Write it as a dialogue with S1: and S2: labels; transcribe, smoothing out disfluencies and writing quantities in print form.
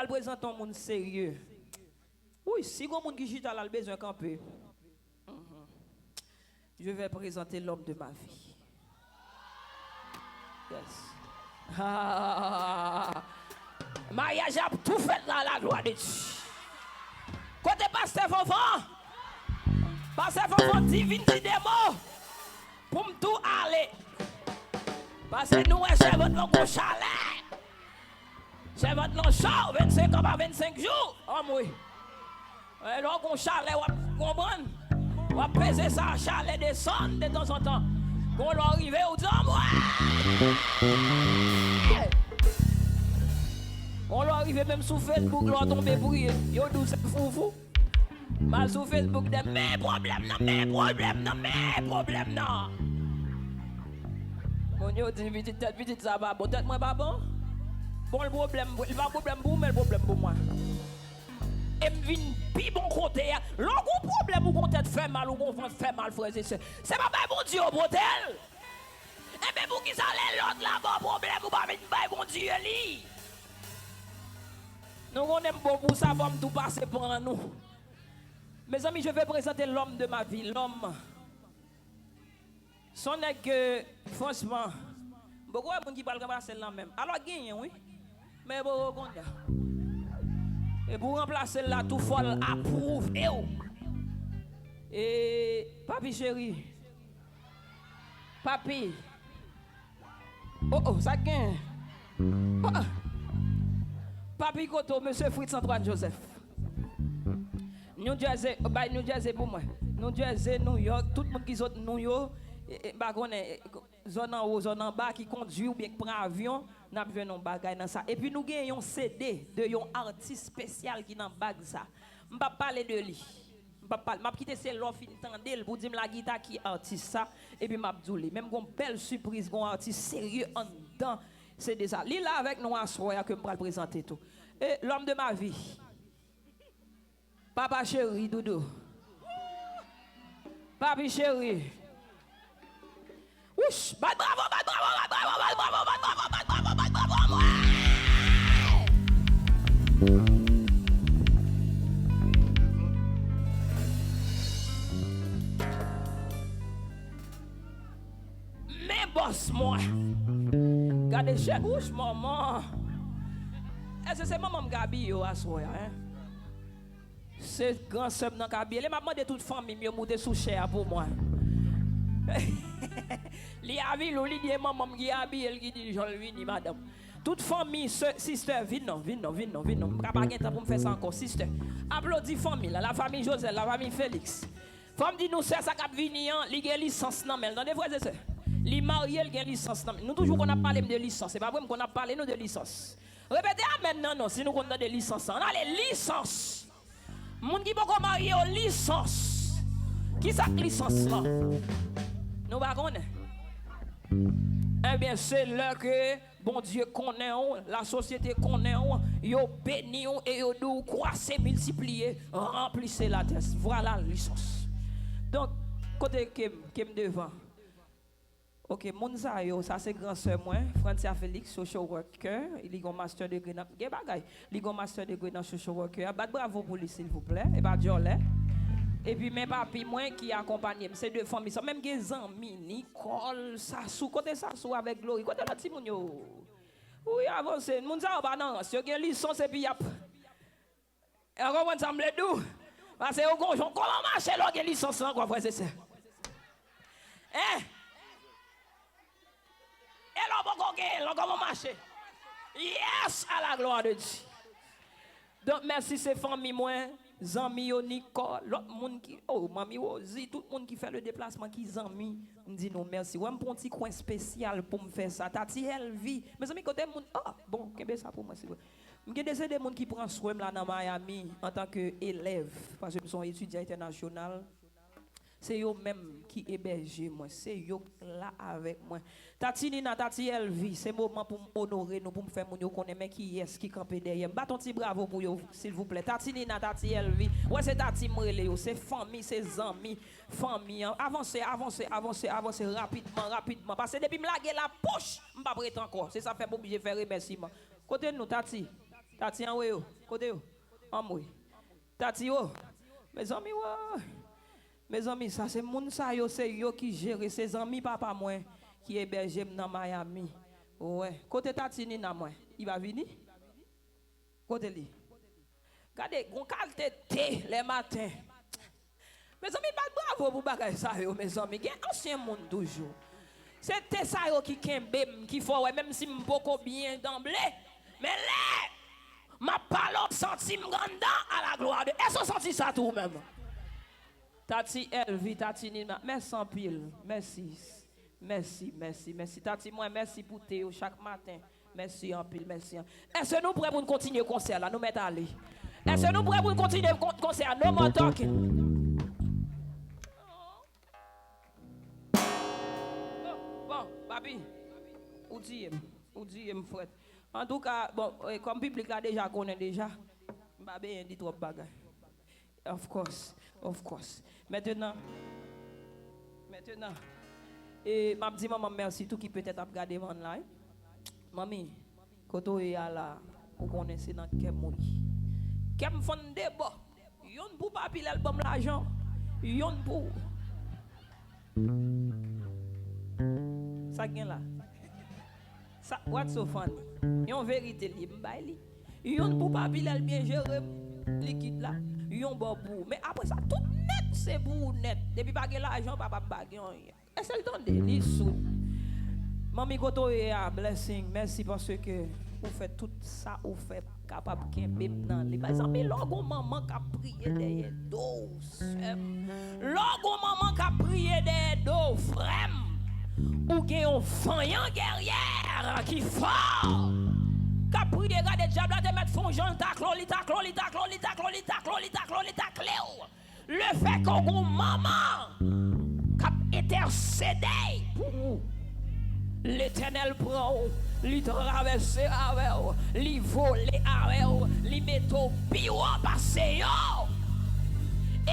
S1: pral présenter un monde sérieux. Oui, si vous monde qui chita là, le besoin camper. Je vais présenter l'homme de ma vie. Yes. Mariage a tout fait dans la gloire de Dieu. Côté pasteur Fofan, pasteur Fofan divine des mots pour me tout aller. Parce que nous, c'est votre chalet. C'est votre char, 25 ans par 25 jours. Oh, oui. Alors, on chalet, on comprend. On va peser ça, chalet descendre de temps en temps. Quand on va arriver au temps, on va arriver même sur Facebook, on va tomber pour y yo d'où c'est fou. Mal sur Facebook, mes problèmes, non, mes problèmes, non, mes problèmes, non. Mon yo dit, petite, ça va, bon, tête moi pas bon. Bon, le problème, il va problème pour moi, mais le problème pour moi. Et me vient pi bon côté. L'on problème ou qu'on tête fait mal ou qu'on fait mal, frère, c'est pas bon Dieu au bordel. Et bien pour qui ça l'autre là-bas, problème ou pas, mais bon Dieu li. Nous on aime bon pour ça, pour tout passer pour nous. Mes amis, je vais présenter l'homme de ma vie, l'homme. Son est que, franchement, beaucoup de gens qui parlent comme ça là même. Alors, gagne, oui. Mais bon, et pour remplacer là, tout folle approuve. Et papi chéri. Papi. Oh, ça gagne. Oh. Papi Koto, monsieur Fritz Antoine Joseph. New Jersey, New Jersey pour moi. New Jersey, New York, tout le monde qui est New York, zone en haut, zone en bas, qui conduit ou bien qui prend avion, nous avons un bagage dans ça. Et puis nous avons un CD de un artiste spécial qui est dans bag ça. Je ne vais pas parler de lui. Je vais quitter c'est l'offre intendel pour dire la guitare qui est artiste ça. Et puis je vais même une belle surprise, un artiste sérieux en dedans. C'est déjà. Lui là avec nous à soir que je vais présenter tout. Et l'homme de ma vie. Papa chéri, Doudou. Papi chéri. Ouch, bravo, moi. Mais boss, moi. Gardez chèque, ouch, maman. Est-ce que c'est maman Gabi yo à soir, hein? C'est grand sœur dans Gabi. Elle m'a demandé toute famille mieux monter sous chair pour moi. Li avi lo li dit maman qui abi elle qui dit je vini madame. Toute famille sister vin non. Pas pas temps pour me faire ça encore sister. Applaudis famille la famille Joseph, la famille Félix. Femme dit nous c'est ça qui vini li gen licence nan mais dans des frères et sœurs. Li marié gen licence nan. Nous toujours qu'on a parlé de licence, c'est pas vrai qu'on a parlé nous de licence. Répétez amen non si nous on a des licences. On a les licences. Moun qui pas marié aux licence. Qui ça licence là? Nous pas connaître. Eh bien, c'est là que bon Dieu connaît, la société connaît, yo béni et yo dou croissez, multiplier, remplissez la terre. Voilà la licence. Donc, côté kem devant. Ok, Mounza yo, ça c'est grand sœur moi, Francia Félix, social worker, il a un master degree dans il a un master degree dans social worker. Bravo pour lui s'il vous plaît. Et bah Jolet. Et puis mes papi moi qui accompagne ces deux familles, ça même des amis, Nicole, Sassou, côté Sassou avec Glory, côté la Timon yo. Oui, avancez, moun ça pas non, si vous licence et puis yap. Et on va ensemble dou. Parce que au conjon comment marcher l'orgue licence là quoi frère c'est ça. Hein? Et là comment marcher? Yes à la gloire de Dieu. Donc merci ces familles moi. Zami yo Nicole, l'autre monde qui mami Ozi, tout le monde qui fait le déplacement qui zami, me dit non merci. Ouais, me prend un petit coin spécial pour me faire ça. Tati Elvi. Mes amis côté monde bon, qu'est-ce ça pour moi c'est vrai. Me des monde qui prend soin là dans Miami en tant que élève parce que sont étudiants international. C'est eux même qui héberge moi, c'est eux là avec moi. Tati Nina, Tati Elvi, c'est moment pour m'honorer nous, pour me faire mon yo connaît mais qui est qui campe derrière. Baton petit bravo pour vous s'il vous plaît. Tati Nina, Tati Elvi, ouais c'est Tati Mrele, c'est famille, c'est amis, famille. Avancez rapidement parce que depuis me laguer la poche, m'pas prêt encore. C'est ça fait pour obligé faire remerciement. Côté nous Tati Tati en yo, côté yo. En moi. Tati yo. Mes amis ouais. Mes amis, ça c'est moun sa yo, c'est yo qui gère ses amis papa moi qui héberge dans Miami. Ouais, côté Tati Nina moi, il va venir. Côté lui. Regardez, on qualité thé les matins. Mes amis, pas bravo pour bagay ça yo, mes amis. Gen ancien monde toujours. C'est thé ça yo qui kembe qui faut ouais même si m'boko bien d'emblée. Mais là, ma parole senti m'grandant à la gloire de. Est-ce que senti ça tout même? Tati Elvi, Tati Nina, merci en pile, merci. Merci. Tati, moi, merci pour Théo chaque matin. Merci en pile, merci. Est-ce que nous prêts pour continuer le concert là? Nous mettons à aller. Est-ce que nous prêts pour continuer le concert? No more talking. Bon, papi, ou dit, frère. En tout cas, bon, comme le public a déjà connaît déjà, je ne vais pas dire trop de bagages. Of course. Maintenant, et m'a dit maman merci tout qui peut-être a regardé mon live. Mami, quand on est là, on connaît c'est dans quel monde. Kem fonde bo. Yon pour papi l'album l'argent. Yon pour. Ça gagne là. Ça what's so funny? Yon vérité li m'baili. Yon pour papi l'al bien géré liquide là. Yon bon pour. Mais après ça tout net c'est pour net. Depuis pas l'argent papa bague. Est-ce le temps de li sous. Mami koto est a blessing. Merci parce que vous faites tout ça vous faites capable kembe dans les. Par exemple, logo maman qui a prié derrière dos. Logo maman qui a prié derrière dos frère. Ou gen un fanyan guerrière qui fort. Qui a prié regarder diable de mettre fond Jean ta clé. Le fait qu'on maman qui a intercédé pour vous. L'Éternel prend, lui traverse avec, lui vole avec, lui met au bio passé.